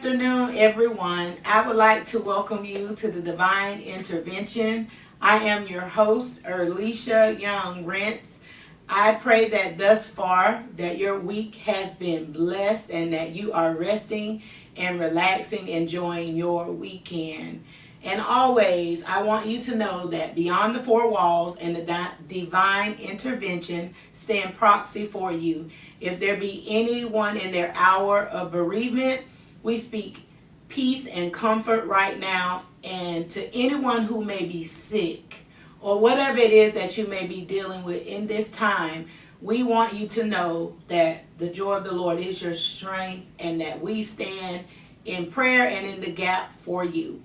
afternoon, everyone. I would like to welcome you to the Divine Intervention. I am your host, Erlisha Young Rents. I pray that thus far that your week has been blessed and that you are resting and relaxing, enjoying your weekend. And always, I want you to know that beyond the four walls and the divine intervention stand proxy for you. If there be anyone in their hour of bereavement, we speak peace and comfort right now. And to anyone who may be sick or whatever it is that you may be dealing with in this time, we want you to know that the joy of the Lord is your strength and that we stand in prayer and in the gap for you.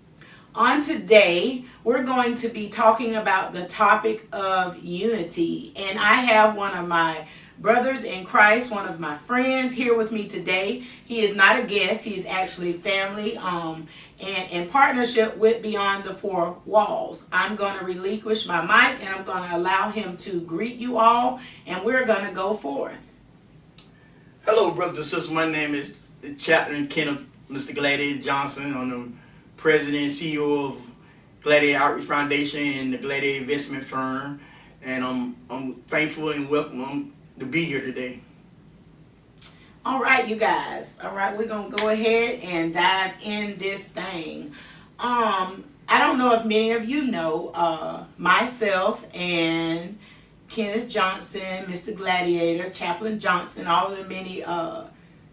On today, we're going to be talking about the topic of unity. And I have one of my brothers in Christ, one of my friends here with me today. He is not a guest. He is actually family and in partnership with Beyond the Four Walls. I'm going to relinquish my mic and I'm going to allow him to greet you all, and we're going to go forth. Hello, brothers and sisters. My name is Chaplain Kenneth Mr. Gladiator Johnson. I'm the President and CEO of Gladiator Outreach Foundation and the Gladiator Investment Firm. And I'm thankful and welcome to be here today. All right, you guys. All right, we're going to go ahead and dive in this thing. I don't know if many of you know myself and Kenneth Johnson, Mr. Gladiator, Chaplain Johnson, all of the many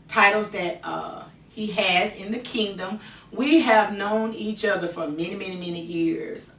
titles that he has in the kingdom. We have known each other for many, many, many years.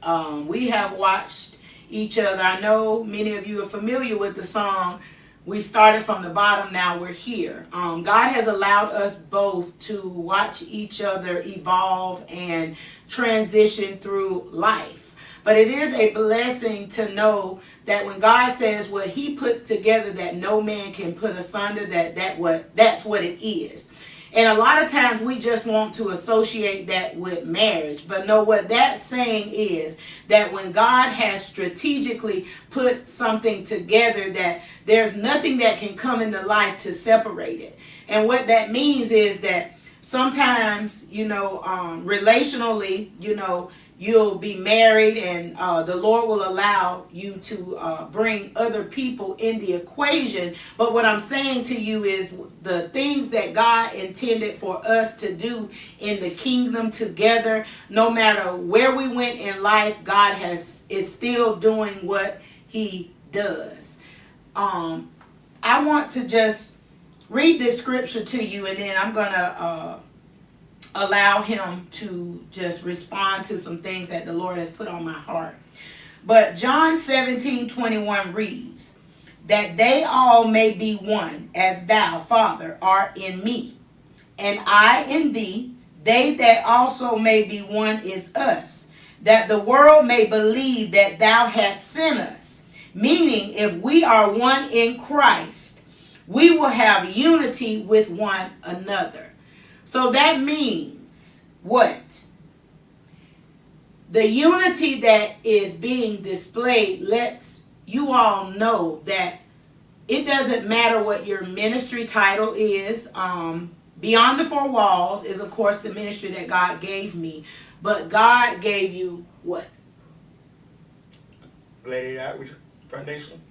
We have watched each other. I know many of you are familiar with the song, "We Started from the Bottom, Now We're Here." God has allowed us both to watch each other evolve and transition through life. But it is a blessing to know that when God says what he puts together that no man can put asunder, that's what it is. And a lot of times we just want to associate that with marriage. But no, what that's saying is that when God has strategically put something together, that there's nothing that can come into life to separate it. And what that means is that sometimes, relationally, you'll be married and the Lord will allow you to bring other people in the equation. But what I'm saying to you is the things that God intended for us to do in the kingdom together, no matter where we went in life, God is still doing what he does. I want to just read this scripture to you, and then I'm going to allow him to just respond to some things that the Lord has put on my heart. But John 17:21 reads, "That they all may be one, as thou, Father, art in me, and I in thee, they that also may be one is us, that the world may believe that thou hast sent us." Meaning, if we are one in Christ, we will have unity with one another. So that means what? The unity that is being displayed lets you all know that it doesn't matter what your ministry title is. Beyond the Four Walls is, of course, the ministry that God gave me. But God gave you what? Gladiator Outreach Foundation.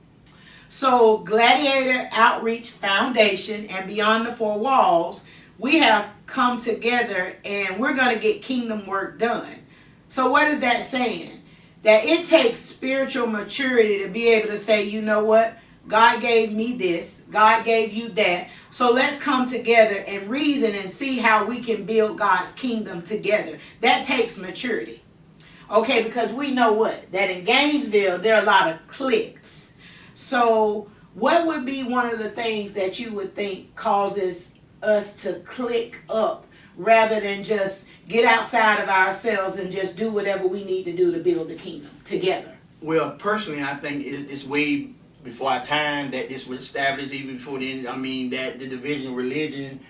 So Gladiator Outreach Foundation and Beyond the Four Walls, we have come together and we're going to get kingdom work done. So what is that saying? That it takes spiritual maturity to be able to say, you know what? God gave me this. God gave you that. So let's come together and reason and see how we can build God's kingdom together. That takes maturity. Okay, because we know what? That in Gainesville, there are a lot of cliques. So what would be one of the things that you would think causes us to click up rather than just get outside of ourselves and just do whatever we need to do to build the kingdom together? Well, personally, I think it's way before our time that this was established, even before then. I mean, that the division of religion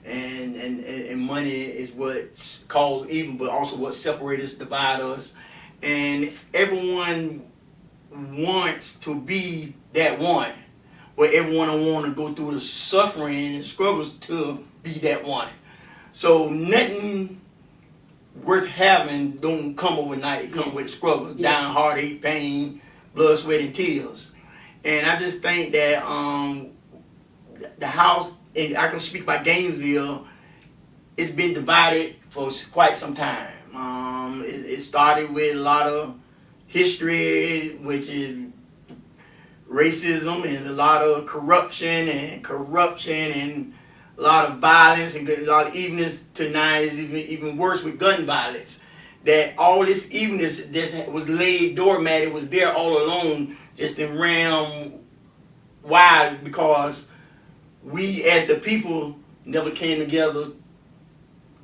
and money is what caused evil, but also what separates us, divide us. And everyone wants to be that one, but everyone don't want to go through the suffering and struggles to be that one. So nothing worth having don't come overnight. It comes with struggle, down, heartache, pain, blood, sweat, and tears. And I just think that the house, and I can speak by Gainesville, it's been divided for quite some time. It started with a lot of history, which is racism and a lot of corruption and a lot of violence and a lot of evenness. Tonight is even worse with gun violence. That all this evenness that was laid doormat, it was there all along, just in ran wide because we as the people never came together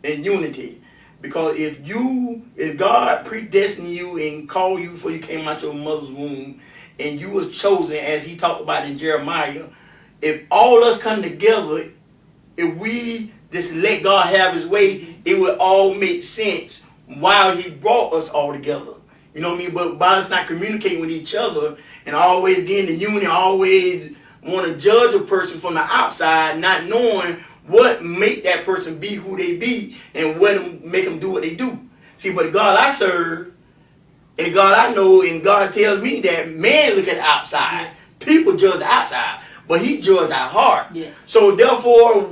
in unity. Because if God predestined you and called you before you came out your mother's womb, and you was chosen, as he talked about in Jeremiah, if all us come together, if we just let God have his way, it would all make sense while he brought us all together. You know what I mean? But by us not communicating with each other and always getting the union, always want to judge a person from the outside, not knowing what make that person be who they be and what make them do what they do. See, but the God I serve, and the God I know, and God tells me that man look at the outside. Yes. People judge the outside, but he judges our heart. Yes. So therefore,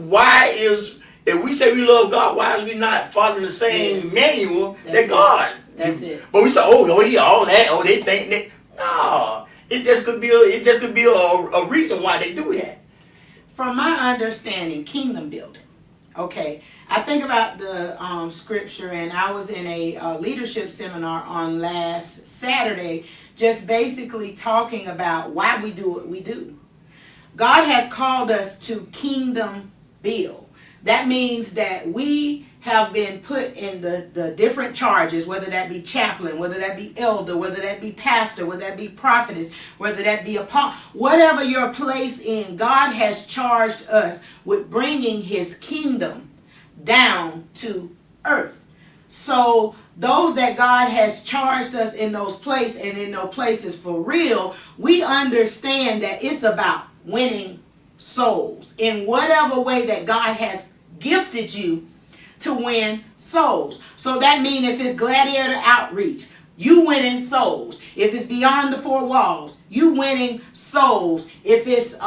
if we say we love God, why is we not following the same manual that God? That's it. But we say, he all that, they think that. No, it just could be a reason why they do that. From my understanding, kingdom building. Okay, I think about the scripture, and I was in a leadership seminar on last Saturday, just basically talking about why we do what we do. God has called us to kingdom build. That means that we have been put in the different charges, whether that be chaplain, whether that be elder, whether that be pastor, whether that be prophetess, whether that be apostle, whatever your place in, God has charged us with bringing his kingdom down to earth. So those that God has charged us in those places and in those places for real, we understand that it's about winning souls in whatever way that God has gifted you to win souls. So that means if it's gladiator outreach, you winning souls. If it's beyond the four walls, you winning souls. If it's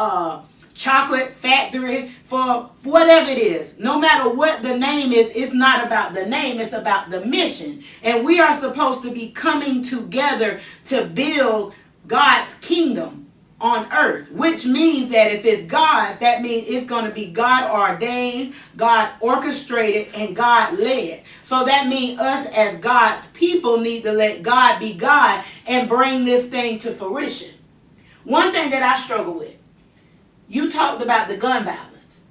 chocolate factory, for whatever it is, no matter what the name is, it's not about the name, it's about the mission. And we are supposed to be coming together to build God's kingdom on earth, which means that if it's God's, that means it's going to be God ordained, God orchestrated, and God led. So that means us as God's people need to let God be God and bring this thing to fruition. One thing that I struggle with, you talked about the gun violence.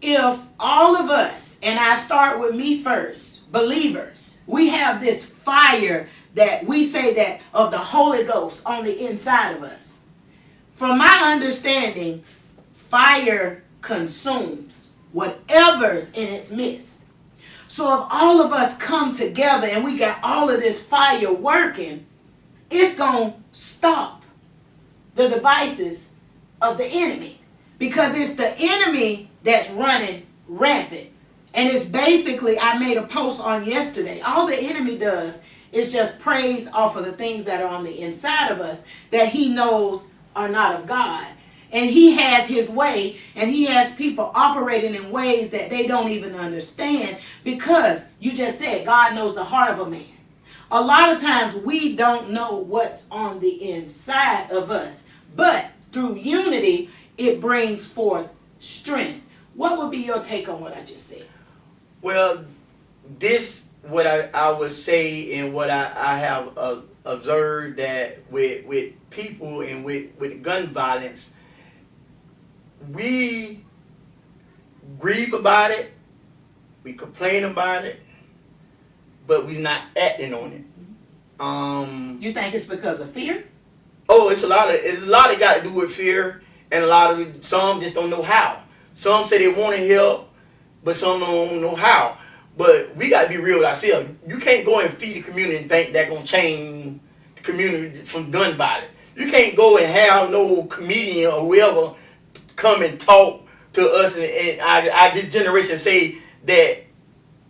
If all of us, and I start with me first, believers, we have this fire that we say that of the Holy Ghost on the inside of us. From my understanding, fire consumes whatever's in its midst. So if all of us come together and we got all of this fire working, it's going to stop the devices of the enemy. Because it's the enemy that's running rampant. And it's basically, I made a post on yesterday, all the enemy does is just praise off of the things that are on the inside of us that he knows are not of God. And he has his way, and he has people operating in ways that they don't even understand, because you just said God knows the heart of a man. A lot of times we don't know what's on the inside of us, but through unity it brings forth strength. What would be your take on what I just said? Well, what I would say, and what I have observed, that with people and with gun violence, we grieve about it, we complain about it, but we're not acting on it. You think it's because of fear? Oh, it's a lot of got to do with fear, and some just don't know how. Some say they want to help, but some don't know how. But we got to be real with ourselves. You can't go and feed the community and think that's going to change the community from gun violence. You can't go and have no comedian or whoever come and talk to us, and this generation say that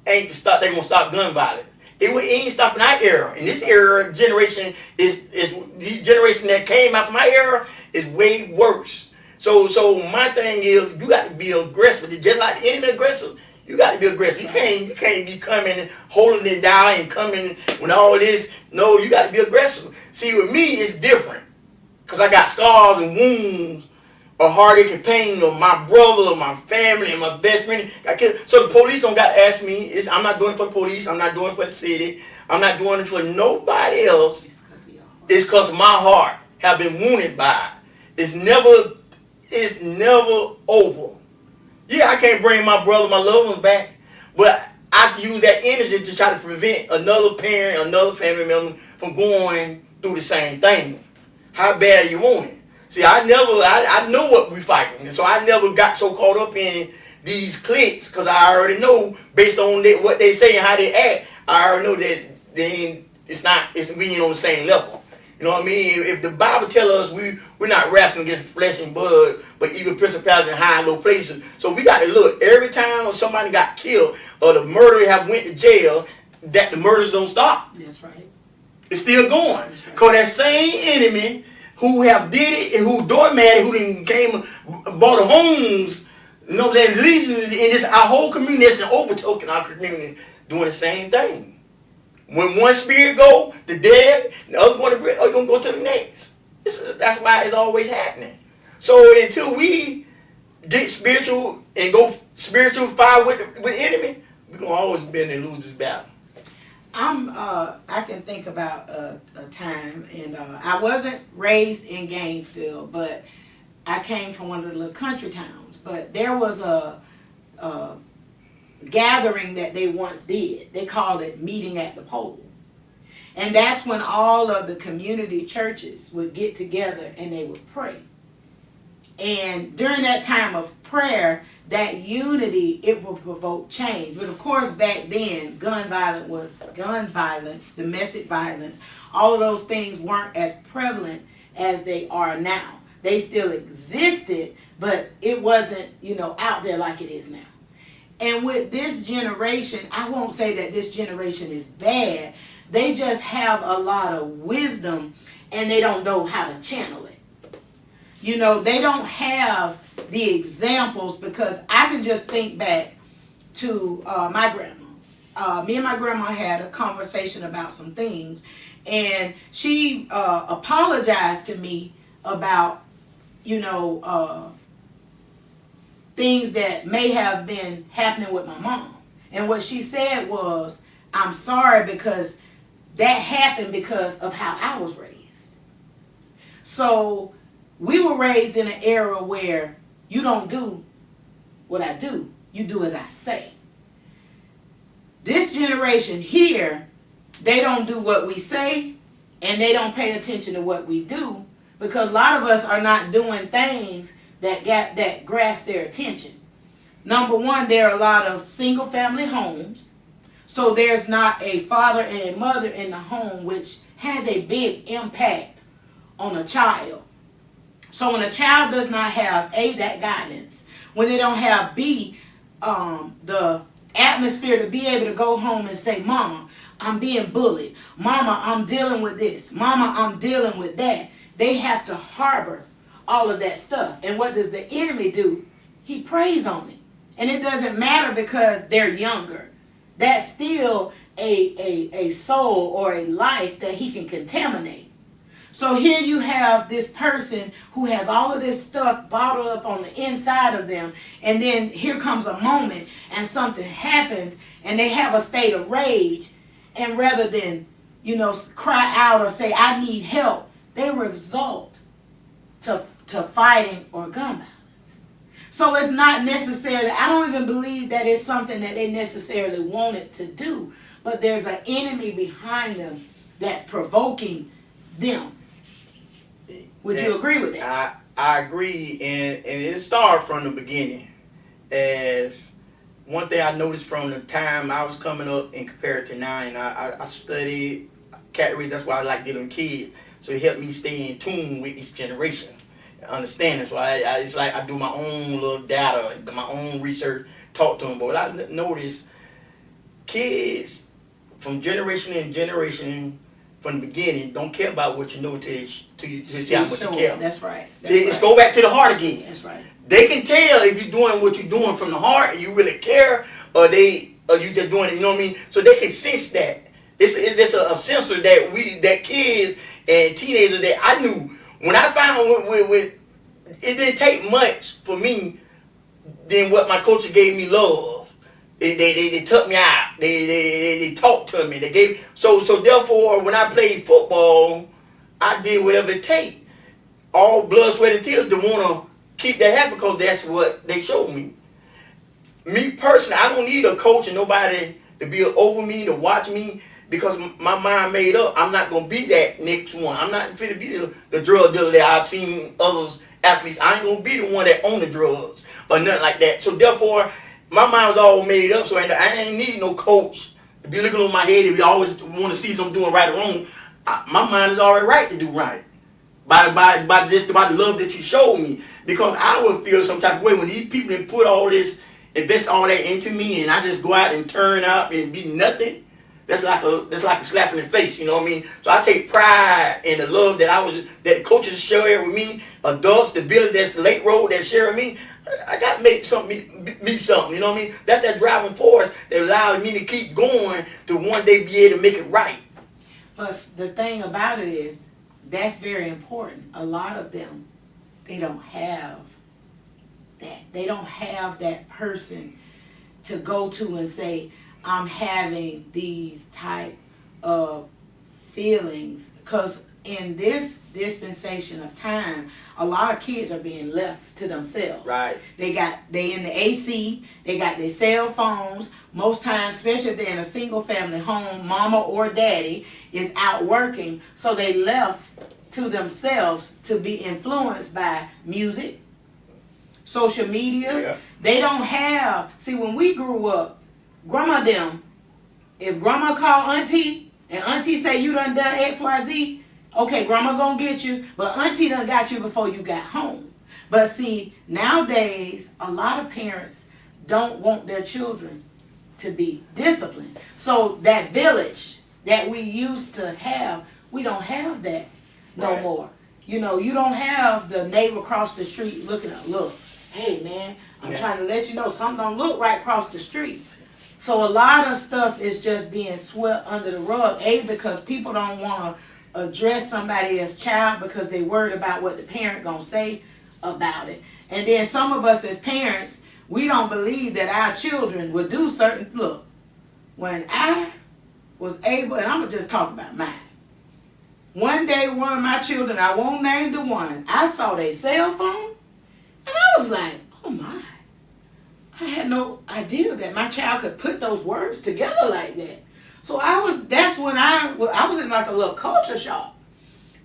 ain't to stop. They gonna stop gun violence. It ain't stopping our era. And this era generation is the generation that came after my era is way worse. So my thing is, you got to be aggressive. Just like the enemy aggressive, you got to be aggressive. You can't be coming holding it down and coming when all this. No, you got to be aggressive. See, with me, it's different because I got scars and wounds, or heartache and pain, or my brother, or my family, and my best friend got killed. So the police don't got to ask me. I'm not doing it for the police. I'm not doing it for the city. I'm not doing it for nobody else. It's because my heart have been wounded by it. It's never over. Yeah, I can't bring my brother, my loved ones back, but I use that energy to try to prevent another parent, another family member from going through the same thing. How bad you want it? See, I know what we fighting, and so I never got so caught up in these cliques because I already know based on what they say and how they act. I already know that we ain't on the same level. You know what I mean? If the Bible tells us we're not wrestling against flesh and blood, but even principalities in high and low places. So we got to look every time somebody got killed or the murderer have went to jail, that the murders don't stop. That's right. It's still going. Because that same enemy who have did it and who doormatted, who then came bought the homes, you know, that leading in this our whole community that's overtaking our community doing the same thing. When one spirit go, the dead, the other going to you're gonna go to the next. That's why it's always happening. So until we get spiritual and go spiritual fight with the enemy, we're gonna always bend and lose this battle. I can think about a time, and I wasn't raised in Gainesville, but I came from one of the little country towns. But there was a gathering that they once did. They called it meeting at the pole. And that's when all of the community churches would get together and they would pray. And during that time of prayer, that unity, it will provoke change. But of course, back then, gun violence, domestic violence, all of those things weren't as prevalent as they are now. They still existed, but it wasn't, out there like it is now. And with this generation, I won't say that this generation is bad. They just have a lot of wisdom and they don't know how to channel it. They don't have the examples, because I can just think back to my grandma. Me and my grandma had a conversation about some things, and she apologized to me about, things that may have been happening with my mom. And what she said was, I'm sorry because that happened because of how I was raised. So we were raised in an era where you don't do what I do, you do as I say. This generation here, they don't do what we say, and they don't pay attention to what we do, because a lot of us are not doing things that grasp their attention. Number one, there are a lot of single family homes, so there's not a father and a mother in the home, which has a big impact on a child. So when a child does not have A, that guidance, when they don't have B, the atmosphere to be able to go home and say, Mama, I'm being bullied. Mama, I'm dealing with this. Mama, I'm dealing with that. They have to harbor all of that stuff. And what does the enemy do? He preys on it. And it doesn't matter because they're younger. That's still a soul or a life that he can contaminate. So here you have this person who has all of this stuff bottled up on the inside of them, and then here comes a moment and something happens and they have a state of rage, and rather than, cry out or say, I need help, they result to fighting or gun violence. So it's not necessarily, I don't even believe that it's something that they necessarily wanted to do, but there's an enemy behind them that's provoking them. Would you agree with that? I agree, and it started from the beginning. As one thing I noticed from the time I was coming up and compared to now, and I studied cat race. That's why I like dealing with kids. So it helped me stay in tune with each generation. understanding. So it's like I do my own little data, my own research, talk to them. But what I noticed, kids from generation in generation, from the beginning, don't care about what you know till you see how much you care. That's right. See, let's go back to the heart again. That's right. They can tell if you're doing what you're doing from the heart and you really care, or you just doing it. You know what I mean? So they can sense that. It's just a sensor that kids and teenagers that I knew when I found with it didn't take much for me than what my coach gave me love. They took me out. They talked to me. They gave so therefore when I played football, I did whatever it take. All blood, sweat, and tears to wanna keep that happy because that's what they showed me. Me personally, I don't need a coach and nobody to be over me, to watch me, because my mind made up. I'm not going to be that next one. I'm not fit to be the drug dealer that I've seen others athletes. I ain't going to be the one that own the drugs or nothing like that. So therefore, my mind was all made up. So I ain't need no coach to be looking on my head if you always want to see something doing right or wrong. My mind is already right to do right. By the love that you showed me. Because I would feel some type of way when these people didn't put all this, invest all that into me, and I just go out and turn up and be nothing. That's like a slap in the face, you know what I mean? So I take pride in the love that coaches share with me, adults, the village that's late road that share with me. I got to make something, me something, you know what I mean? That's that driving force that allows me to keep going to one day be able to make it right. But the thing about it is, that's very important. A lot of them, they don't have that. They don't have that person to go to and say, I'm having these type of feelings. Because in this dispensation of time, a lot of kids are being left to themselves. Right. They in the AC, they got their cell phones. Most times, especially if they're in a single family home, mama or daddy is out working, so they left to themselves to be influenced by music, social media. Yeah. They don't have, see, when we grew up, grandma them, if grandma called auntie and auntie say you done XYZ, okay, grandma gonna get you, but auntie done got you before you got home. But see, nowadays, a lot of parents don't want their children to be disciplined. So that village that we used to have, we don't have that no more. You know, you don't have the neighbor across the street looking at, look, hey man, I'm trying to let you know something don't look right across the street. So a lot of stuff is just being swept under the rug. Because people don't want to address somebody as child because they worried about what the parent gonna say about it. And then some of us as parents, we don't believe that our children would do certain, look, when I was able, and I'm gonna just talk about mine. One day, one of my children, I won't name the one, I saw their cell phone, and I was like, oh my. I had no idea that my child could put those words together like that. So that's when I was in like a little culture shock.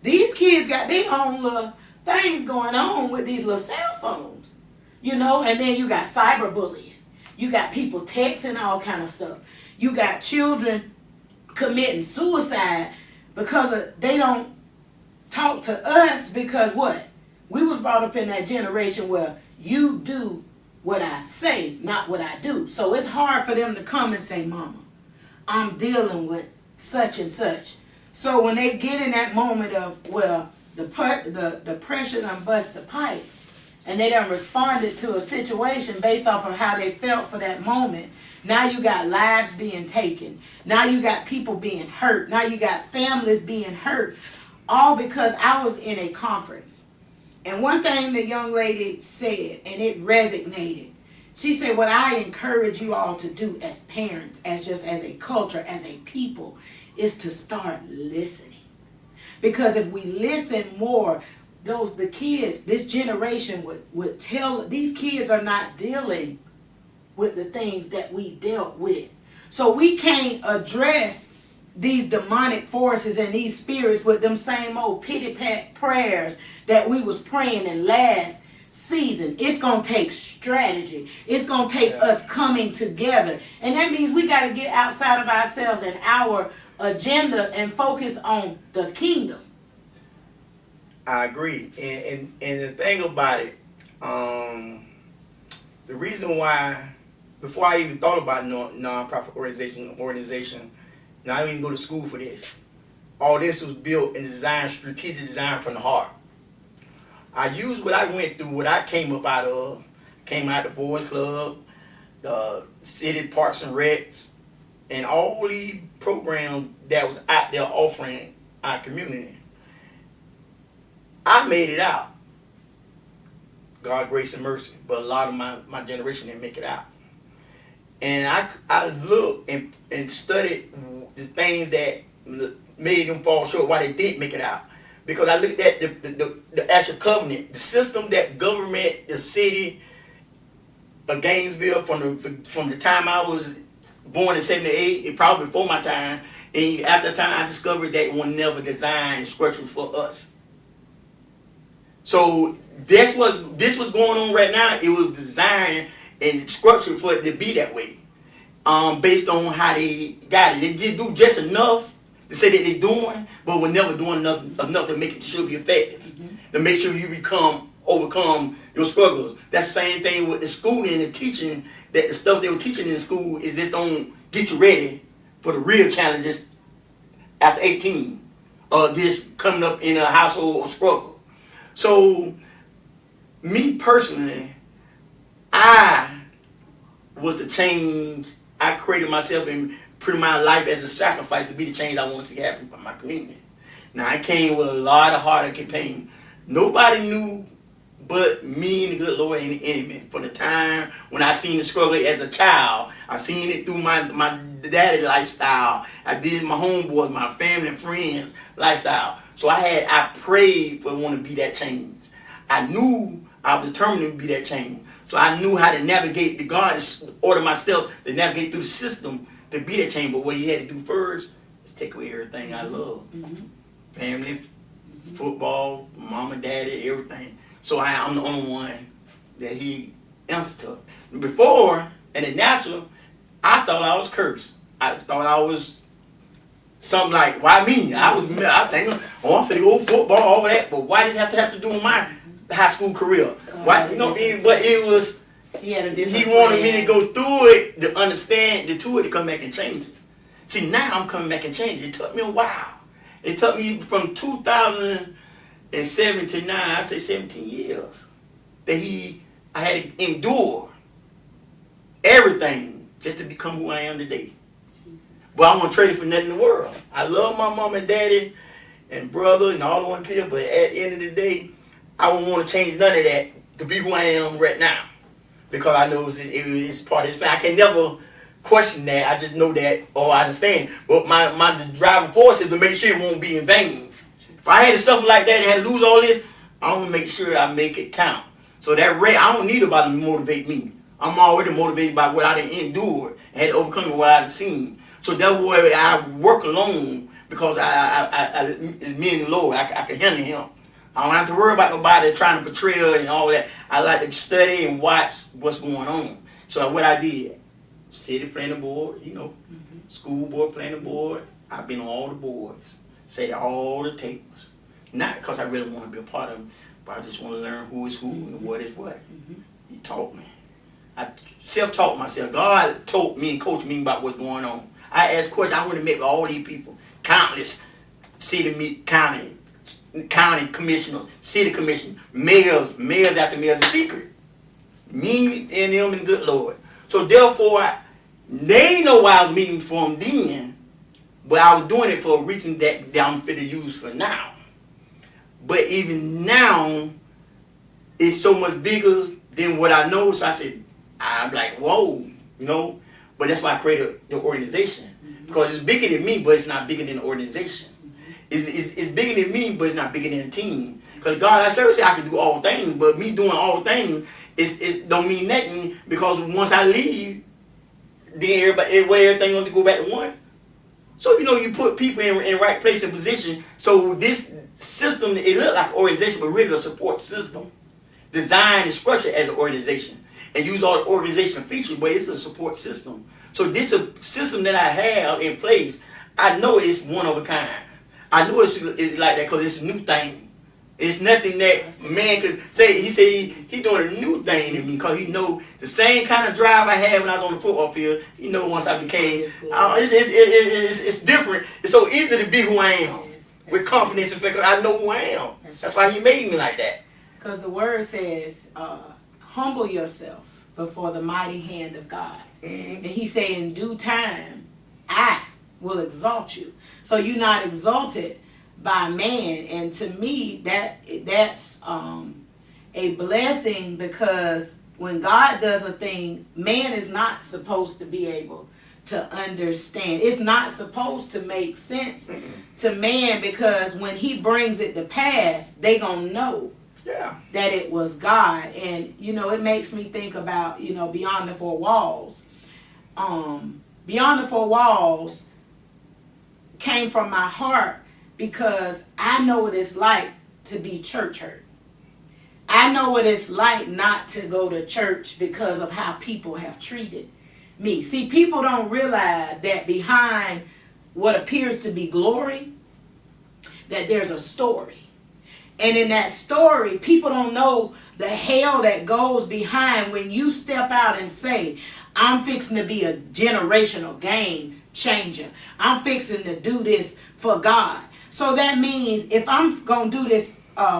These kids got their own little things going on with these little cell phones. You know, and then you got cyberbullying. You got people texting all kind of stuff. You got children committing suicide because they don't talk to us because what? We was brought up in that generation where you do what I say, not what I do. So it's hard for them to come and say, Mama, I'm dealing with such and such. So when they get in that moment of, well, the pressure done bust the pipe, and they done responded to a situation based off of how they felt for that moment, now you got lives being taken. Now you got people being hurt. Now you got families being hurt. All because I was in a conference. And one thing the young lady said, and it resonated. She said, what I encourage you all to do as parents, as a culture, as a people, is to start listening. Because if we listen more, the kids, this generation would tell, these kids are not dealing with the things that we dealt with. So we can't address these demonic forces and these spirits with them same old pity-pat prayers that we was praying in last season. It's going to take strategy. It's going to take us coming together. And that means we got to get outside of ourselves and our agenda and focus on the kingdom. I agree. And the thing about it, the reason why, before I even thought about non-profit organization, now I didn't even go to school for this. All this was built and designed, strategic design from the heart. I used what I went through, what I came up out of, came out the Boys Club, the City Parks and Recs, and all these programs that was out there offering our community. I made it out. God, grace, and mercy. But a lot of my generation didn't make it out. And I looked and studied the things that made them fall short, why they didn't make it out. Because I looked at the actual covenant, the system that government, the city of Gainesville, from the time I was born in 78, it probably before my time, and after the time I discovered that it was never designed and structured for us. So this was going on right now. It was designed and structured for it to be that way, based on how they got it. They did do just enough to say that they're doing, but we're never doing enough to make it should be effective. To make sure you overcome your struggles. That's the same thing with the schooling and the teaching. That the stuff they were teaching in school is just don't get you ready for the real challenges after 18, or this coming up in a household of struggle. So, me personally, I was the change. I created myself and put my life as a sacrifice to be the change I wanted to see happen by my community. Now, I came with a lot of heartache and pain. Nobody knew but me and the good Lord and the enemy. From the time when I seen the struggle as a child, I seen it through my daddy lifestyle. I did my homeboys, my family and friends lifestyle. So I prayed for wanting to be that change. I knew I was determined to be that change. So I knew how to navigate. The God ordered my steps to navigate through the system to be that change. But what you had to do first is take away everything I love. Family, football, mama, daddy, everything. So I'm the only one that he answered to. Before, in the natural, I thought I was cursed. I thought I was something like, why me? I think, I'm finna go football, all that, but why does it have to do with my high school career? Why, but it was, he wanted me to go through it, to understand the to it, to come back and change it. See, now I'm coming back and change it. It took me a while. It took me from 2007 to now, I say 17 years, that I had to endure everything just to become who I am today. But I won't trade it for nothing in the world. I love my mom and daddy and brother and all the one here, but at the end of the day, I won't want to change none of that to be who I am right now. Because I know it's part of this. I can never question that. I just know that, or I understand. But my driving force is to make sure it won't be in vain. If I had to suffer like that and had to lose all this, I want to make sure I make it count. So that rate, I don't need nobody to motivate me. I'm already motivated by what I done endured and had to overcome what I done seen. So that's why I work alone, because it's me and the Lord. I can handle him. I don't have to worry about nobody trying to portray it and all that. I like to study and watch what's going on. So what I did, city planning board, school board planning board. I've been on all the boards, say all the tables. Not because I really want to be a part of them, but I just want to learn who is who and what is what. He taught me. I self-taught myself. God taught me and coached me about what's going on. I asked questions. I want to meet with all these people, countless city county commissioner, city commissioner, mayors after mayors, a secret. Me and them and good Lord. So therefore, they know why I was meeting for them then, but I was doing it for a reason that I'm fit to use for now. But even now, it's so much bigger than what I know. So I said, I'm like, whoa, But that's why I created the organization. Because it's bigger than me, but it's not bigger than the organization. It's bigger than me, but it's not bigger than a team. Because God, I serve say I can do all things, but me doing all things, it don't mean nothing, because once I leave, then everything going to go back to one. So, you put people in right place and position. So this system, it look like an organization, but really a support system. Designed and structured as an organization. And use all the organizational features, but it's a support system. So this system that I have in place, I know it's one of a kind. I know it's like that because it's a new thing. It's nothing that man could say. He say he doing a new thing in me because he know the same kind of drive I had when I was on the football field. You know, once I became, it's different. It's so easy to be who I am with confidence and faith. 'Cause I know who I am. That's why he made me like that. Because the word says, humble yourself before the mighty hand of God. And he said, in due time, I will exalt you. So you're not exalted by man. And to me, that's a blessing, because when God does a thing, man is not supposed to be able to understand. It's not supposed to make sense to man, because when he brings it to pass, they gonna know that it was God. And it makes me think about Beyond the Four Walls. Beyond the Four Walls came from my heart because I know what it's like to be church hurt. I know what it's like not to go to church because of how people have treated me. See, people don't realize that behind what appears to be glory, that there's a story. And in that story, people don't know the hell that goes behind when you step out and say, I'm fixing to be a generational game changer. I'm fixing to do this for God. So that means if I'm going to do this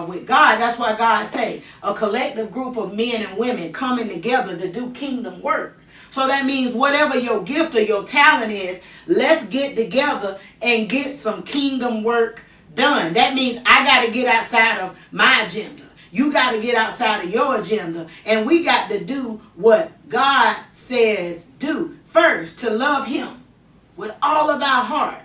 with God, that's why God say a collective group of men and women coming together to do kingdom work. So that means whatever your gift or your talent is, let's get together and get some kingdom work done. That means I got to get outside of my agenda. You got to get outside of your agenda. And we got to do what God says do. First, to love him with all of our heart.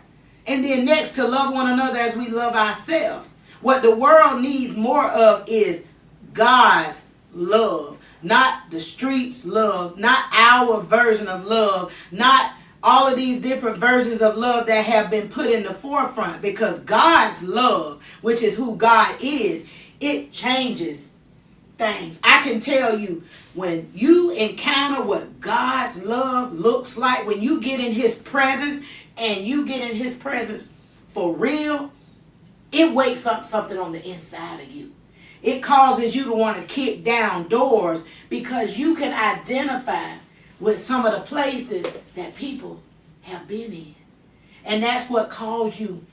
And then next, to love one another as we love ourselves. What the world needs more of is God's love. Not the streets' love. Not our version of love. Not all of these different versions of love that have been put in the forefront. Because God's love, which is who God is, it changes things. I can tell you, when you encounter what God's love looks like, when you get in his presence, and you get in his presence for real, it wakes up something on the inside of you. It causes you to want to kick down doors, because you can identify with some of the places that people have been in. And that's what caused you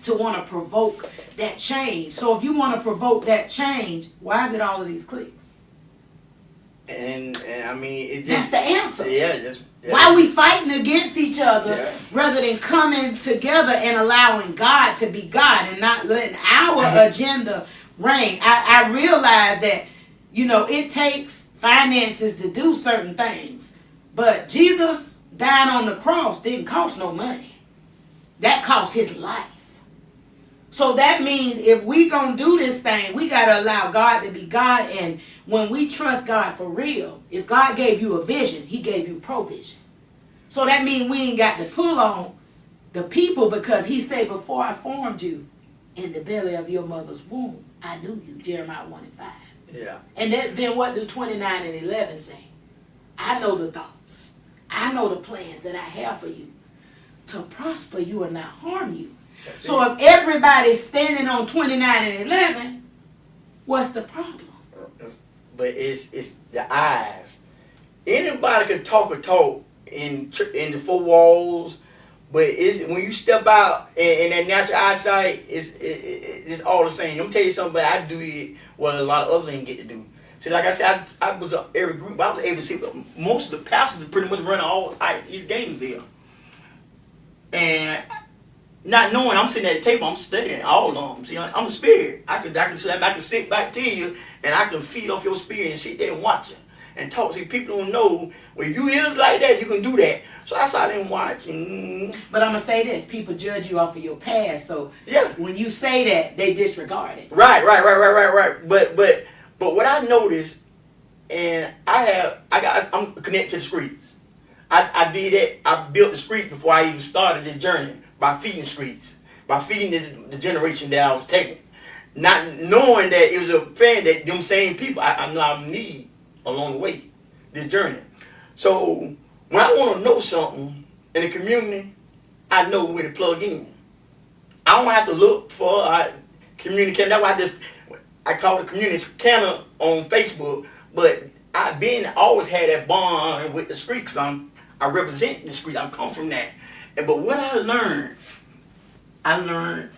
to want to provoke that change. So if you want to provoke that change, why is it all of these clicks? And I mean, it That's just... the answer. Yeah. Why we fighting against each other rather than coming together and allowing God to be God and not letting our agenda reign. I realize that, it takes finances to do certain things. But Jesus dying on the cross didn't cost no money. That cost his life. So that means if we gonna do this thing, we gotta allow God to be God. And when we trust God for real, if God gave you a vision, he gave you provision. So that means we ain't got to pull on the people, because he said, before I formed you in the belly of your mother's womb, I knew you. Jeremiah 1:5. Yeah. And then what do 29 and 11 say? I know the thoughts. I know the plans that I have for you, to prosper you and not harm you. So if everybody's standing on 29 and 11, what's the problem? But it's the eyes. Anybody can talk in the four walls, but it's when you step out and that natural eyesight, it's all the same. I'm tell you something, but I do it what a lot of others ain't get to do. See, like I said, I was every group. I was able to see most of the pastors pretty much running all East Gainesville, and not knowing, I'm sitting at the table, I'm studying all of them. See, I'm a spirit. I can sit back to you, and I can feed off your spirit and sit there and watch you and talk. See, people don't know, well, if you is like that, you can do that. So I sat there and watch. But I'm going to say this. People judge you off of your past. So yeah, when you say that, they disregard it. Right. But what I noticed, and I'm connected to the streets. I did that. I built the street before I even started this journey. By feeding streets, by feeding the generation that I was taking, not knowing that it was a fan that them same people I know I need along the way, this journey. So when I want to know something in the community, I know where to plug in. I don't have to look for community camp. That's why I call it community camp on Facebook. But I've been always had that bond with the street because I represent the street. I come from that. But what I learned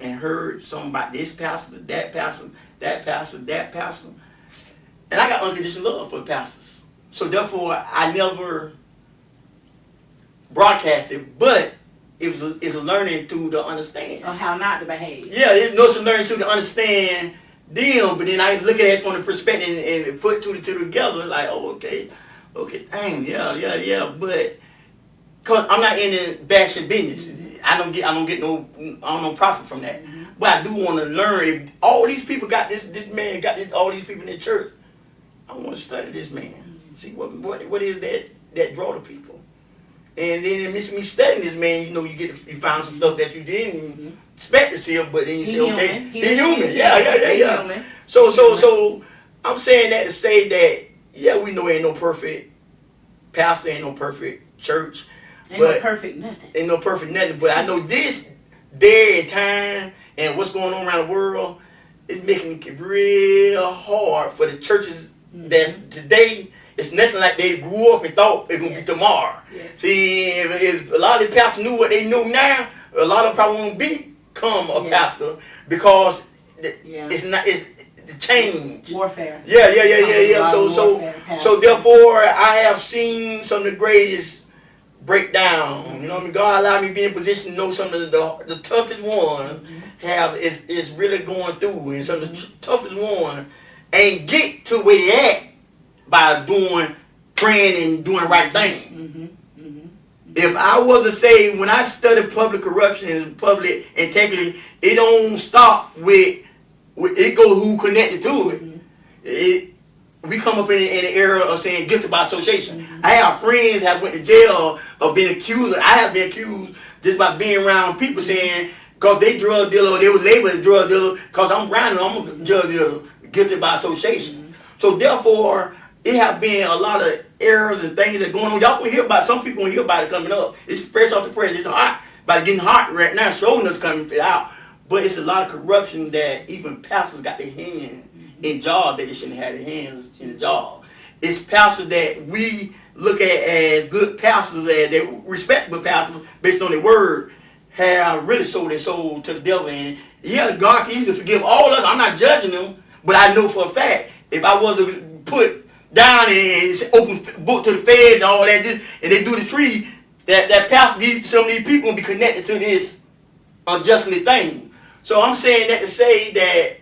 and heard something about this pastor, that pastor, that pastor, that pastor. And I got unconditional love for the pastors. So therefore, I never broadcast it, but it's a learning to the understand. Or how not to behave. Yeah, it's a learning to understand them, but then I look at it from the perspective and put two and two together, like, oh, okay, dang, yeah, but cause I'm not in the bashing business. I don't get no profit from that. But I do want to learn. If all these people got this man got all these people in the church, I want to study this man. See what is that draw to people. And then in midst of me studying this man, you find some stuff that you didn't expect to see, but then you say, okay, he's human. Yeah. Human. So I'm saying that to say that, yeah, we know ain't no perfect pastor, ain't no perfect church. Ain't no perfect nothing. But I know this day and time and what's going on around the world is making it real hard for the churches that's today. It's nothing like they grew up and thought it's going to be tomorrow. Yes. See, if a lot of the pastors knew what they know now, a lot of them probably won't become a pastor because it's the change. Warfare. Yeah. So therefore, I have seen some of the greatest breakdown. You know what I mean? God allowed me to be in position to know some of the toughest ones is really going through, and some of the toughest ones ain't get to where they at by praying and doing the right thing. If I was to say, when I study public corruption and public integrity, it don't stop with it goes who connected to it. We come up in the era of saying guilty by association. I have friends that went to jail of being accused. I have been accused just by being around people saying, because they drug dealer or they were labeled as drug dealer, because I'm around them, I'm a drug dealer, guilty by association. So therefore, it have been a lot of errors and things that going on. Y'all gonna hear about, some people gonna hear about it coming up. It's fresh off the press. It's hot, but getting hot right now, showing us coming out. But it's a lot of corruption that even pastors got their hand in jobs that they shouldn't have their hands in the job. It's pastors that we look at as good pastors, as they respectable pastors based on their word, have really sold their soul to the devil. And yeah, God can easily forgive all of us. I'm not judging them, but I know for a fact, if I was to put down and open book to the feds and all that, and they do the tree, that pastor, some of these people will be connected to this unjustly thing. So I'm saying that to say that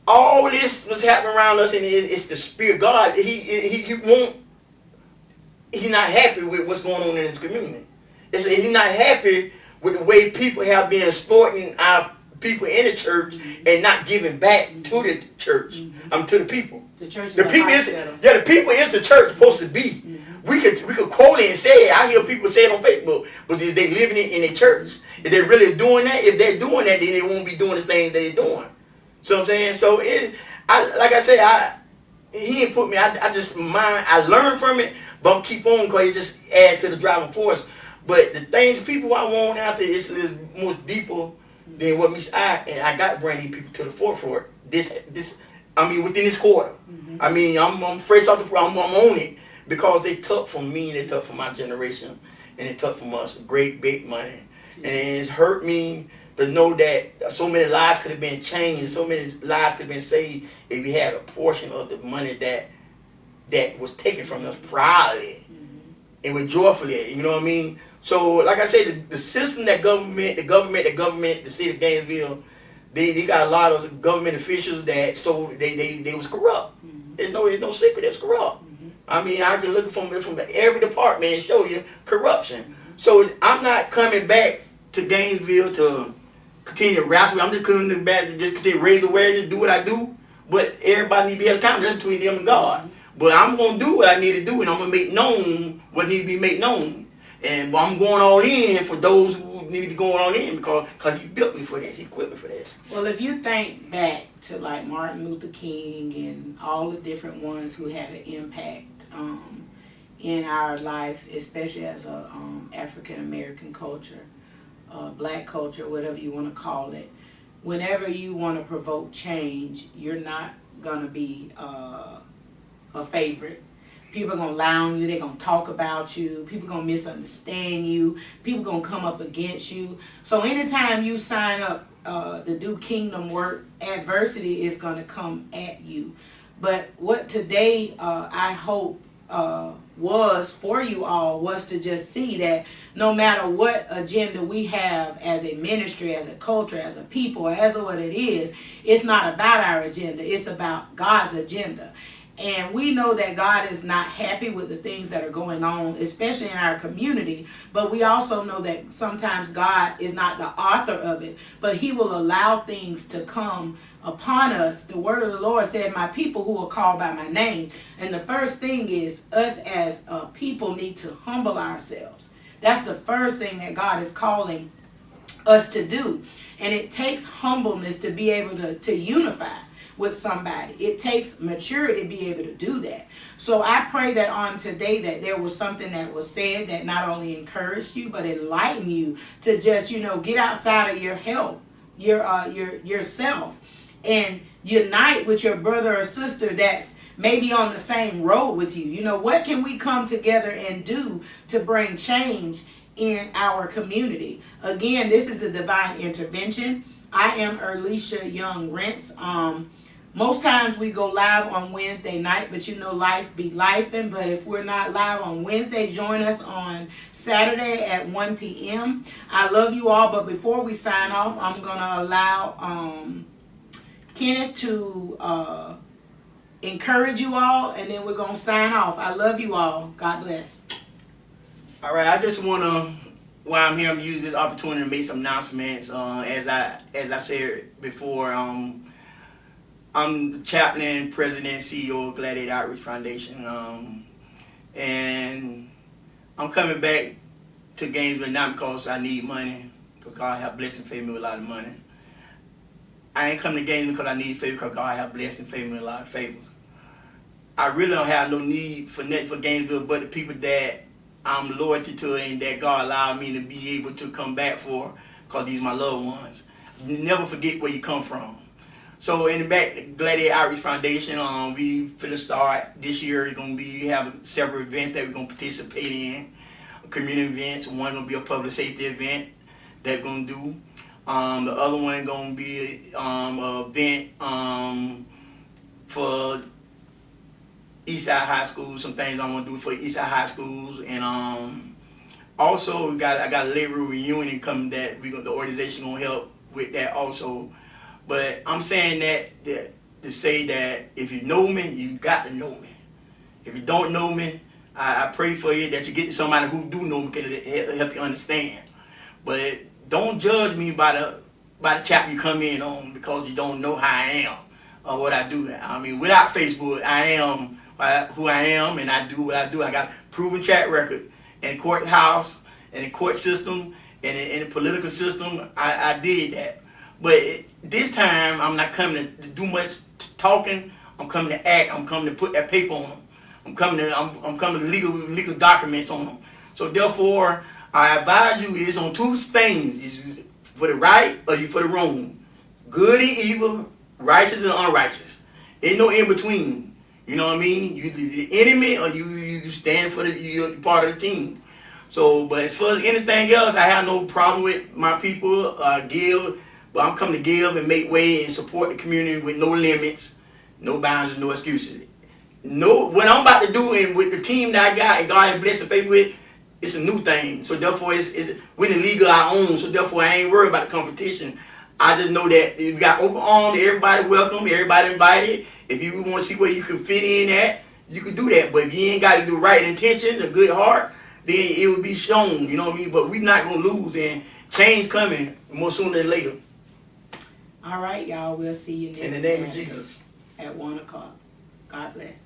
all this was happening around us, and it's the Spirit of God. He won't. He's not happy with what's going on in his community. He's not happy with the way people have been exploiting our people in the church and not giving back to the church. To the people. The church is the people the people is the church supposed to be. We could quote it and say it. I hear people say it on Facebook, but is they living it in their church? If they're really doing that, if they're doing that, then they won't be doing the things they're doing. So I'm saying, so like I said, he didn't put me. I learned from it, but I'm keep on because it just add to the driving force. But the things people I want out there is more deeper than what meets eye, and I got to bring these people to the forefront. Within this quarter. I'm fresh off I'm on it because they took from me, they took from my generation, and they took from us great big money, and it's hurt me to know that so many lives could have been changed, so many lives could have been saved if we had a portion of the money that was taken from us proudly and with joyfully. You know what I mean? So, like I said, the system that the government, the city of Gainesville, they got a lot of government officials that they was corrupt. There's no secret, it was corrupt. I can look from every department and show you corruption. So I'm not coming back to Gainesville to continue to wrestle. I'm just coming back to just continue to raise awareness, do what I do. But everybody need to be held accountable between them and God. But I'm going to do what I need to do, and I'm going to make known what needs to be made known. And I'm going all in for those who need to be going all in because he built me for this, he equipped me for this. Well, if you think back to like Martin Luther King and all the different ones who had an impact in our life, especially as a African American culture, black culture, whatever you want to call it, whenever you want to provoke change, you're not going to be a favorite. People are going to lie on you. They're going to talk about you. People are going to misunderstand you. People are going to come up against you. So anytime you sign up to do kingdom work, adversity is going to come at you. But what today I hope was for you all was to just see that no matter what agenda we have as a ministry, as a culture, as a people, as what it is, it's not about our agenda. It's about God's agenda. And we know that God is not happy with the things that are going on, especially in our community. But we also know that sometimes God is not the author of it, but he will allow things to come upon us. The word of the Lord said, my people who are called by my name. And the first thing is us as a people need to humble ourselves. That's the first thing that God is calling us to do. And it takes humbleness to be able to unify with somebody. It takes maturity to be able to do that. So I pray that on today that there was something that was said that not only encouraged you, but enlightened you to just, get outside of your help, yourself, and unite with your brother or sister that's maybe on the same road with you. What can we come together and do to bring change in our community? Again, this is a divine intervention. I am Erlisha Young Rents. Most times we go live on Wednesday night, but life be lifing. But if we're not live on Wednesday, join us on Saturday at 1 p.m. I love you all, but before we sign off, I'm going to allow Kenneth to encourage you all, and then we're going to sign off. I love you all. God bless. All right, I just want to, while I'm here, I'm use this opportunity to make some announcements. As I said before, I'm the chaplain, president, CEO of Gladiator Outreach Foundation, and I'm coming back to Gainesville not because I need money, because God has blessed and favored me with a lot of money. I ain't coming to Gainesville because I need favor, because God has blessed and favored me with a lot of favor. I really don't have no need for nothing for Gainesville but the people that I'm loyalty to and that God allowed me to be able to come back for, because these are my loved ones. You never forget where you come from. So in the back, Gladiator Outreach Foundation, we finna start this year. We have several events that we're gonna participate in, community events. One gonna be a public safety event that we're gonna do. The other one gonna be an event for Eastside High School. Some things I want to do for Eastside High Schools, and also I got a labor reunion coming that the organization gonna help with that also. But I'm saying that to say that if you know me, you got to know me. If you don't know me, I pray for you that you get to somebody who do know me, can help you understand. But don't judge me by the chapter you come in on, because you don't know how I am or what I do. I mean, without Facebook, I am who I am, and I do what I do. I got a proven track record in the courthouse, in the court system, and in the political system. I did that. But this time, I'm not coming to do much talking. I'm coming to act. I'm coming to put that paper on them. I'm coming to legal documents on them. So therefore, I advise you is on two things: is for the right or you for the wrong, good and evil, righteous and unrighteous. Ain't no in between. You know what I mean? You the enemy or you stand for you're part of the team. So, but as far as anything else, I have no problem with my people. Give. But I'm coming to give and make way and support the community with no limits, no boundaries, no excuses. What I'm about to do and with the team that I got and God has blessed and favor with, it's a new thing. So therefore, we're in the league of our own. So therefore, I ain't worried about the competition. I just know that we got open arms, everybody welcome, everybody invited. If you want to see where you can fit in at, you can do that. But if you ain't got the right intentions, a good heart, then it will be shown. You know what I mean? But we're not going to lose, and change coming more sooner than later. All right, y'all. We'll see you next In the name of Saturday Jesus. at 1 o'clock. God bless.